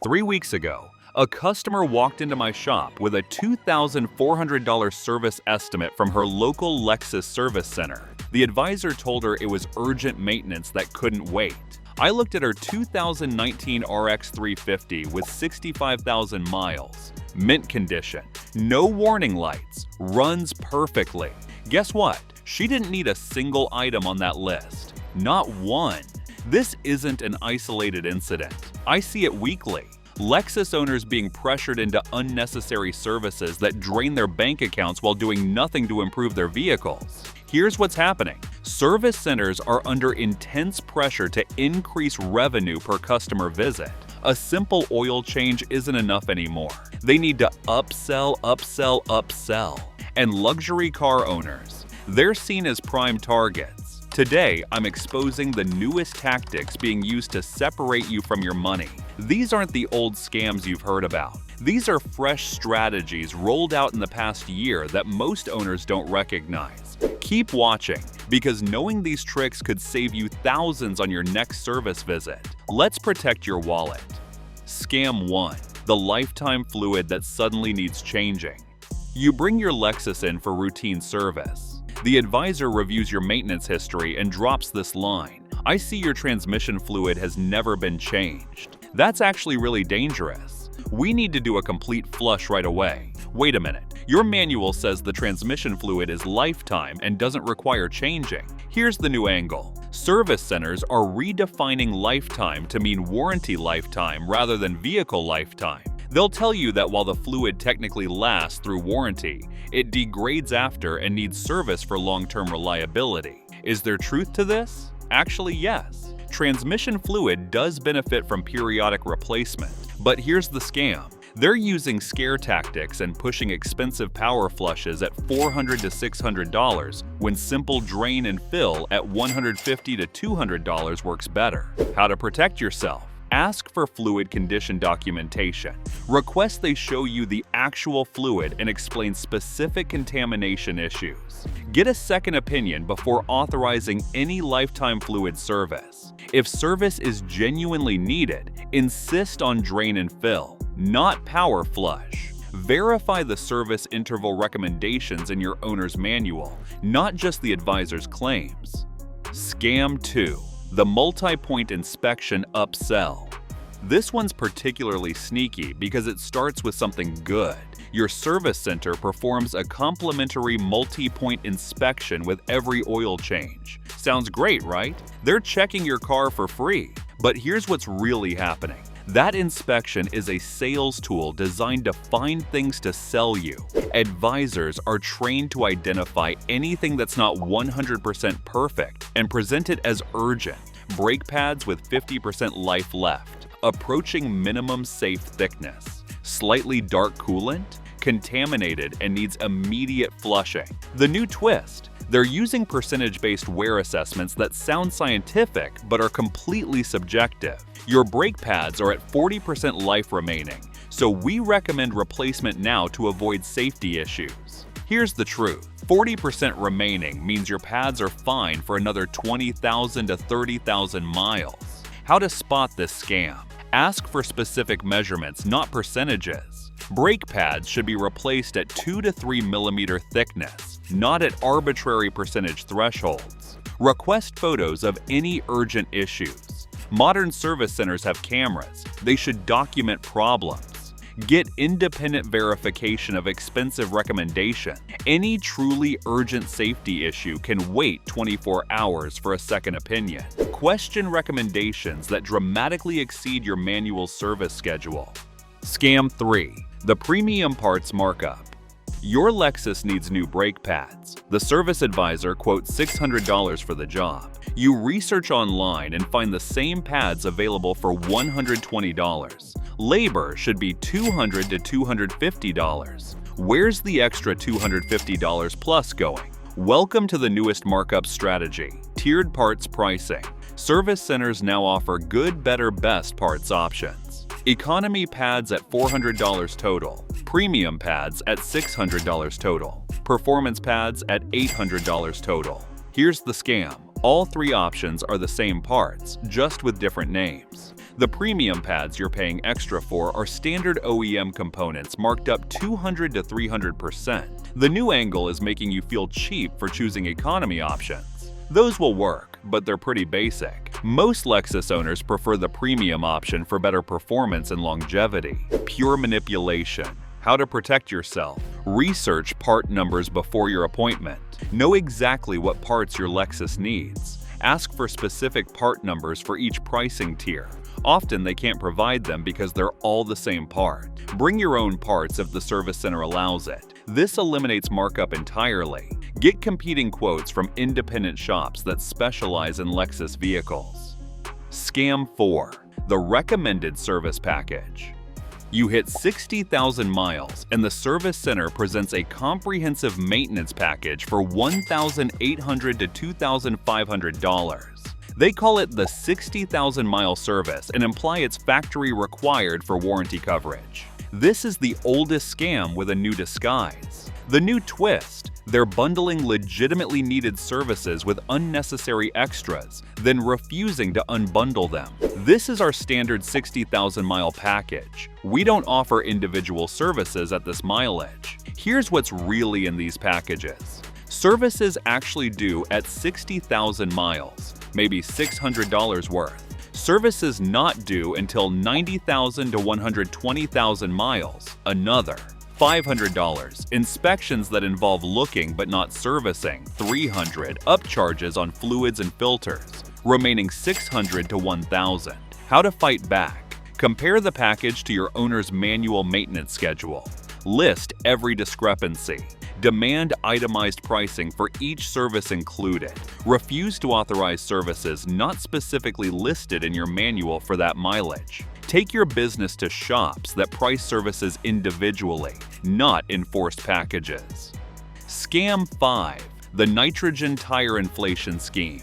3 weeks ago, a customer walked into my shop with a $2,400 service estimate from her local Lexus service center. The advisor told her it was urgent maintenance that couldn't wait. I looked at her 2019 RX 350 with 65,000 miles, mint condition, no warning lights, runs perfectly. Guess what? She didn't need a single item on that list. Not one. This isn't an isolated incident. I see it weekly. Lexus owners being pressured into unnecessary services that drain their bank accounts while doing nothing to improve their vehicles. Here's what's happening. Service centers are under intense pressure to increase revenue per customer visit. A simple oil change isn't enough anymore. They need to upsell, upsell, upsell. And luxury car owners, they're seen as prime targets. Today, I'm exposing the newest tactics being used to separate you from your money. These aren't the old scams you've heard about. These are fresh strategies rolled out in the past year that most owners don't recognize. Keep watching, because knowing these tricks could save you thousands on your next service visit. Let's protect your wallet. Scam 1. The lifetime fluid that suddenly needs changing. You bring your Lexus in for routine service. The advisor reviews your maintenance history and drops this line: "I see your transmission fluid has never been changed." That's actually really dangerous. We need to do a complete flush right away. Wait a minute, your manual says the transmission fluid is lifetime and doesn't require changing. Here's the new angle. Service centers are redefining lifetime to mean warranty lifetime rather than vehicle lifetime. They'll tell you that while the fluid technically lasts through warranty, it degrades after and needs service for long-term reliability. Is there truth to this? Actually, yes. Transmission fluid does benefit from periodic replacement, but here's the scam. They're using scare tactics and pushing expensive power flushes at $400 to $600 when simple drain and fill at $150 to $200 works better. How to protect yourself? Ask for fluid condition documentation. Request they show you the actual fluid and explain specific contamination issues. Get a second opinion before authorizing any lifetime fluid service. If service is genuinely needed, insist on drain and fill, not power flush. Verify the service interval recommendations in your owner's manual, not just the advisor's claims. Scam 2. The multi-point inspection upsell. This one's particularly sneaky because it starts with something good. Your service center performs a complimentary multi-point inspection with every oil change. Sounds great, right? They're checking your car for free. But here's what's really happening. That inspection is a sales tool designed to find things to sell you. Advisors are trained to identify anything that's not 100% perfect and present it as urgent. Brake pads with 50% life left, approaching minimum safe thickness, slightly dark coolant, contaminated and needs immediate flushing. The new twist: they're using percentage-based wear assessments that sound scientific but are completely subjective. Your brake pads are at 40% life remaining, so we recommend replacement now to avoid safety issues. Here's the truth. 40% remaining means your pads are fine for another 20,000 to 30,000 miles. How to spot this scam? Ask for specific measurements, not percentages. Brake pads should be replaced at 2 to 3 millimeter thickness, not at arbitrary percentage thresholds. Request photos of any urgent issues. Modern service centers have cameras. They should document problems. Get independent verification of expensive recommendation. Any truly urgent safety issue can wait 24 hours for a second opinion. Question recommendations that dramatically exceed your manual service schedule. Scam 3. The premium parts markup. Your Lexus needs new brake pads. The service advisor quotes $600 for the job. You research online and find the same pads available for $120. Labor should be $200 to $250. Where's the extra $250 plus going? Welcome to the newest markup strategy, tiered parts pricing. Service centers now offer good, better, best parts options. Economy pads at $400 total. Premium pads at $600 total. Performance pads at $800 total. Here's the scam. All three options are the same parts, just with different names. The premium pads you're paying extra for are standard OEM components marked up 200 to 300%. The new angle is making you feel cheap for choosing economy options. Those will work, but they're pretty basic. Most Lexus owners prefer the premium option for better performance and longevity. Pure manipulation. How to protect yourself. Research part numbers before your appointment. Know exactly what parts your Lexus needs. Ask for specific part numbers for each pricing tier. Often they can't provide them because they're all the same part. Bring your own parts if the service center allows it. This eliminates markup entirely. Get competing quotes from independent shops that specialize in Lexus vehicles. Scam 4. The recommended service package. You hit 60,000 miles and the service center presents a comprehensive maintenance package for $1,800 to $2,500. They call it the 60,000-mile service and imply it's factory required for warranty coverage. This is the oldest scam with a new disguise. The new twist: they're bundling legitimately needed services with unnecessary extras, then refusing to unbundle them. This is our standard 60,000-mile package. We don't offer individual services at this mileage. Here's what's really in these packages. Services actually due at 60,000 miles, maybe $600 worth. Services not due until 90,000 to 120,000 miles, another. $500. Inspections that involve looking but not servicing, $300. Upcharges on fluids and filters, remaining $600 to $1,000. How to fight back. Compare the package to your owner's manual maintenance schedule. List every discrepancy. Demand itemized pricing for each service included. Refuse to authorize services not specifically listed in your manual for that mileage. Take your business to shops that price services individually, not in forced packages. Scam 5. The nitrogen tire inflation scheme.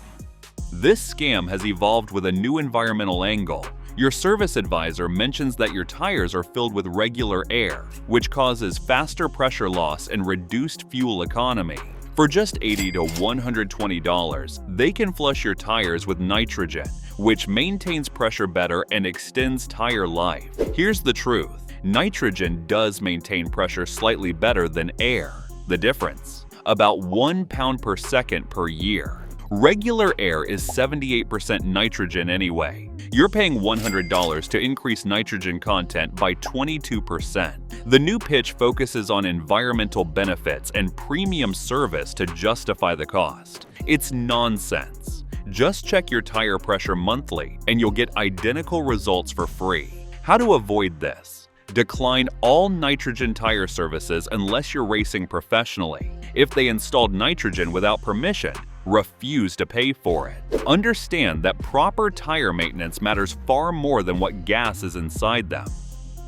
This scam has evolved with a new environmental angle. Your service advisor mentions that your tires are filled with regular air, which causes faster pressure loss and reduced fuel economy. For just $80 to $120, they can flush your tires with nitrogen, which maintains pressure better and extends tire life. Here's the truth: nitrogen does maintain pressure slightly better than air. The difference? About 1 pound per second per year. Regular air is 78% nitrogen anyway. You're paying $100 to increase nitrogen content by 22%. The new pitch focuses on environmental benefits and premium service to justify the cost. It's nonsense. Just check your tire pressure monthly and you'll get identical results for free. How to avoid this? Decline all nitrogen tire services unless you're racing professionally. If they installed nitrogen without permission, refuse to pay for it. Understand that proper tire maintenance matters far more than what gas is inside them.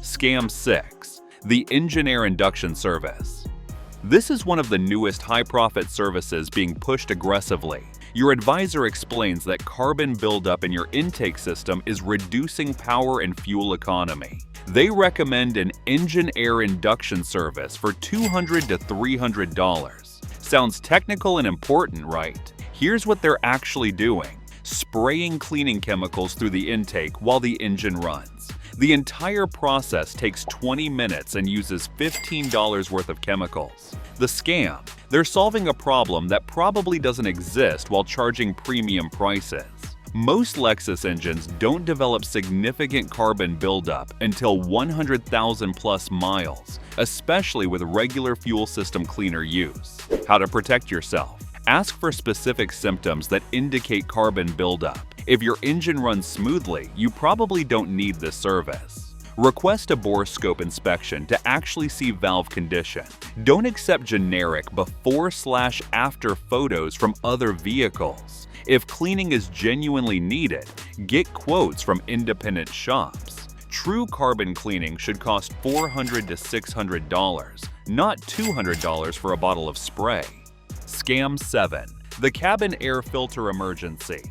Scam 6. The engine air induction service. This is one of the newest high-profit services being pushed aggressively. Your advisor explains that carbon buildup in your intake system is reducing power and fuel economy. They recommend an engine air induction service for $200 to $300. Sounds technical and important, right? Here's what they're actually doing: spraying cleaning chemicals through the intake while the engine runs. The entire process takes 20 minutes and uses $15 worth of chemicals. The scam: they're solving a problem that probably doesn't exist while charging premium prices. Most Lexus engines don't develop significant carbon buildup until 100,000 plus miles, especially with regular fuel system cleaner use. How to protect yourself? Ask for specific symptoms that indicate carbon buildup. If your engine runs smoothly, you probably don't need this service. Request a bore scope inspection to actually see valve condition. Don't accept generic before/after photos from other vehicles. If cleaning is genuinely needed, get quotes from independent shops. True carbon cleaning should cost $400 to $600, not $200 for a bottle of spray. Scam 7. The cabin air filter emergency.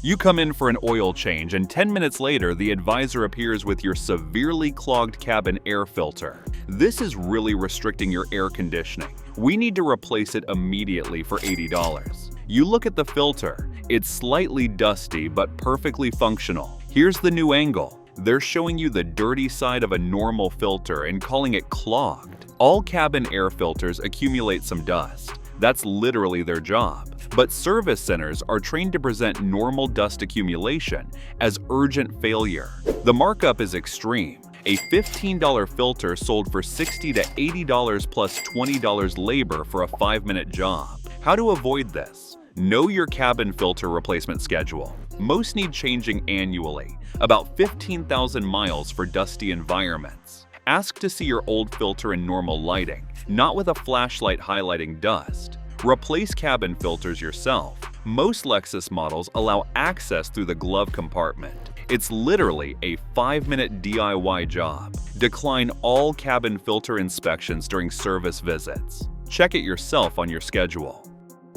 You come in for an oil change and 10 minutes later the advisor appears with your severely clogged cabin air filter. This is really restricting your air conditioning. We need to replace it immediately for $80. You look at the filter. It's slightly dusty but perfectly functional. Here's the new angle. They're showing you the dirty side of a normal filter and calling it clogged. All cabin air filters accumulate some dust. That's literally their job. But service centers are trained to present normal dust accumulation as urgent failure. The markup is extreme. A $15 filter sold for $60 to $80 plus $20 labor for a 5-minute job. How to avoid this? Know your cabin filter replacement schedule. Most need changing annually, about 15,000 miles for dusty environments. Ask to see your old filter in normal lighting, not with a flashlight highlighting dust. Replace cabin filters yourself. Most Lexus models allow access through the glove compartment. It's literally a 5-minute DIY job. Decline all cabin filter inspections during service visits. Check it yourself on your schedule.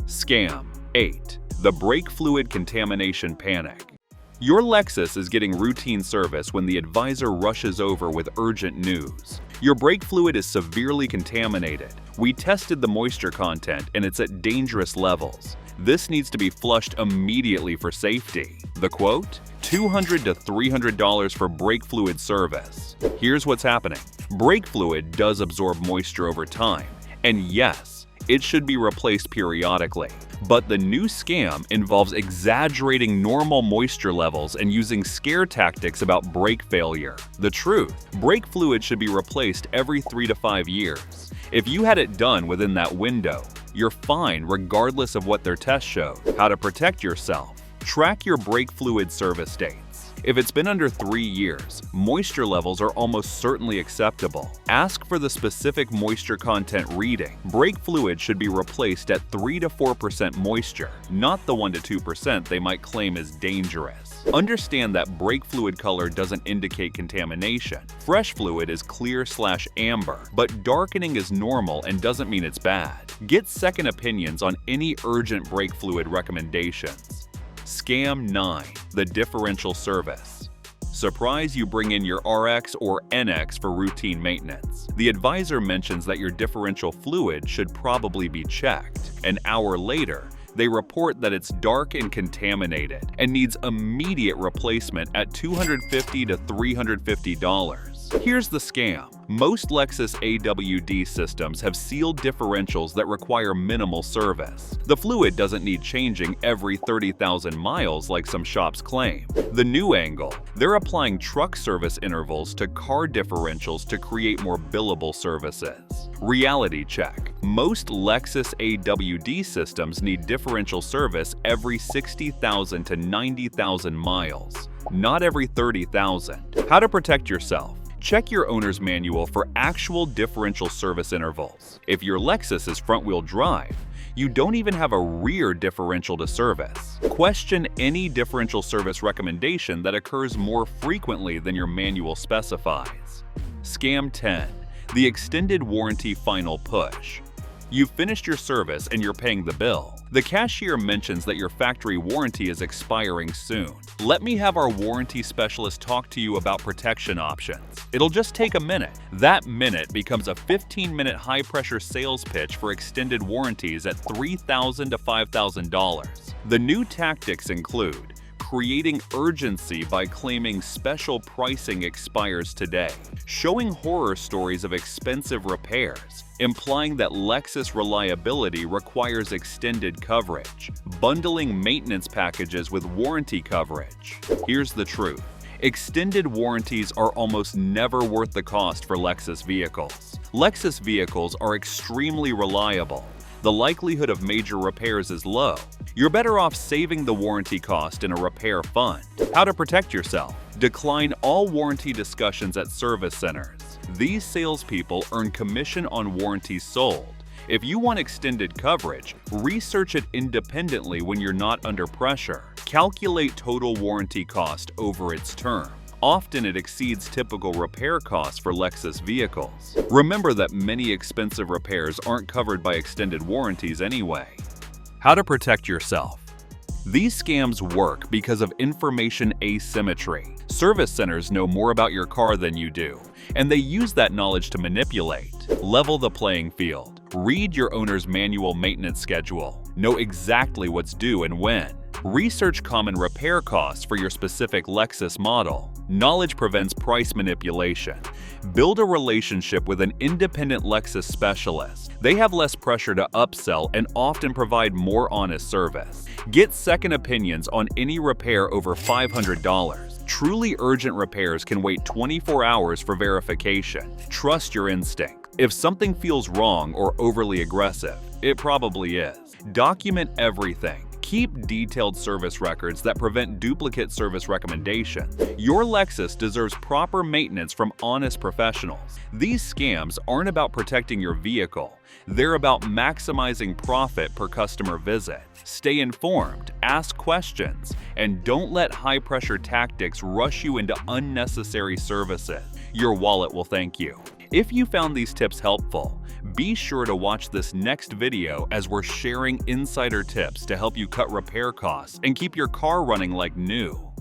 Scam 8. The brake fluid contamination panic. Your Lexus is getting routine service when the advisor rushes over with urgent news. Your brake fluid is severely contaminated. We tested the moisture content and it's at dangerous levels. This needs to be flushed immediately for safety. The quote? $200 to $300 for brake fluid service. Here's what's happening. Brake fluid does absorb moisture over time, and yes, it should be replaced periodically. But the new scam involves exaggerating normal moisture levels and using scare tactics about brake failure. The truth, brake fluid should be replaced every 3 to 5 years. If you had it done within that window, you're fine regardless of what their tests show. How to protect yourself. Track your brake fluid service dates. If it's been under 3 years, moisture levels are almost certainly acceptable. Ask for the specific moisture content reading. Brake fluid should be replaced at 3 to 4% moisture, not the 1 to 2% they might claim is dangerous. Understand that brake fluid color doesn't indicate contamination. Fresh fluid is clear/amber, but darkening is normal and doesn't mean it's bad. Get second opinions on any urgent brake fluid recommendations. Scam 9. The differential service. Surprise you bring in your RX or NX for routine maintenance. The advisor mentions that your differential fluid should probably be checked. An hour later, they report that it's dark and contaminated and needs immediate replacement at $250 to $350. Here's the scam. Most Lexus AWD systems have sealed differentials that require minimal service. The fluid doesn't need changing every 30,000 miles like some shops claim. The new angle, they're applying truck service intervals to car differentials to create more billable services. Reality check. Most Lexus AWD systems need differential service every 60,000 to 90,000 miles, not every 30,000. How to protect yourself. Check your owner's manual for actual differential service intervals. If your Lexus is front-wheel drive, you don't even have a rear differential to service. Question any differential service recommendation that occurs more frequently than your manual specifies. Scam 10. The extended warranty final push. You've finished your service and you're paying the bill. The cashier mentions that your factory warranty is expiring soon. Let me have our warranty specialist talk to you about protection options. It'll just take a minute. That minute becomes a 15-minute high-pressure sales pitch for extended warranties at $3,000 to $5,000. The new tactics include creating urgency by claiming special pricing expires today, showing horror stories of expensive repairs, implying that Lexus reliability requires extended coverage, bundling maintenance packages with warranty coverage. Here's the truth. Extended warranties are almost never worth the cost for Lexus vehicles. Lexus vehicles are extremely reliable. The likelihood of major repairs is low. You're better off saving the warranty cost in a repair fund. How to protect yourself. Decline all warranty discussions at service centers. These salespeople earn commission on warranties sold. If you want extended coverage, research it independently when you're not under pressure. Calculate total warranty cost over its term. Often it exceeds typical repair costs for Lexus vehicles. Remember that many expensive repairs aren't covered by extended warranties anyway. How to protect yourself. These scams work because of information asymmetry. Service centers know more about your car than you do, and they use that knowledge to manipulate. Level the playing field. Read your owner's manual maintenance schedule. Know exactly what's due and when. Research common repair costs for your specific Lexus model. Knowledge prevents price manipulation. Build a relationship with an independent Lexus specialist. They have less pressure to upsell and often provide more honest service. Get second opinions on any repair over $500. Truly urgent repairs can wait 24 hours for verification. Trust your instinct. If something feels wrong or overly aggressive, it probably is. Document everything. Keep detailed service records that prevent duplicate service recommendations. Your Lexus deserves proper maintenance from honest professionals. These scams aren't about protecting your vehicle. They're about maximizing profit per customer visit. Stay informed, ask questions, and don't let high-pressure tactics rush you into unnecessary services. Your wallet will thank you. If you found these tips helpful, be sure to watch this next video as we're sharing insider tips to help you cut repair costs and keep your car running like new.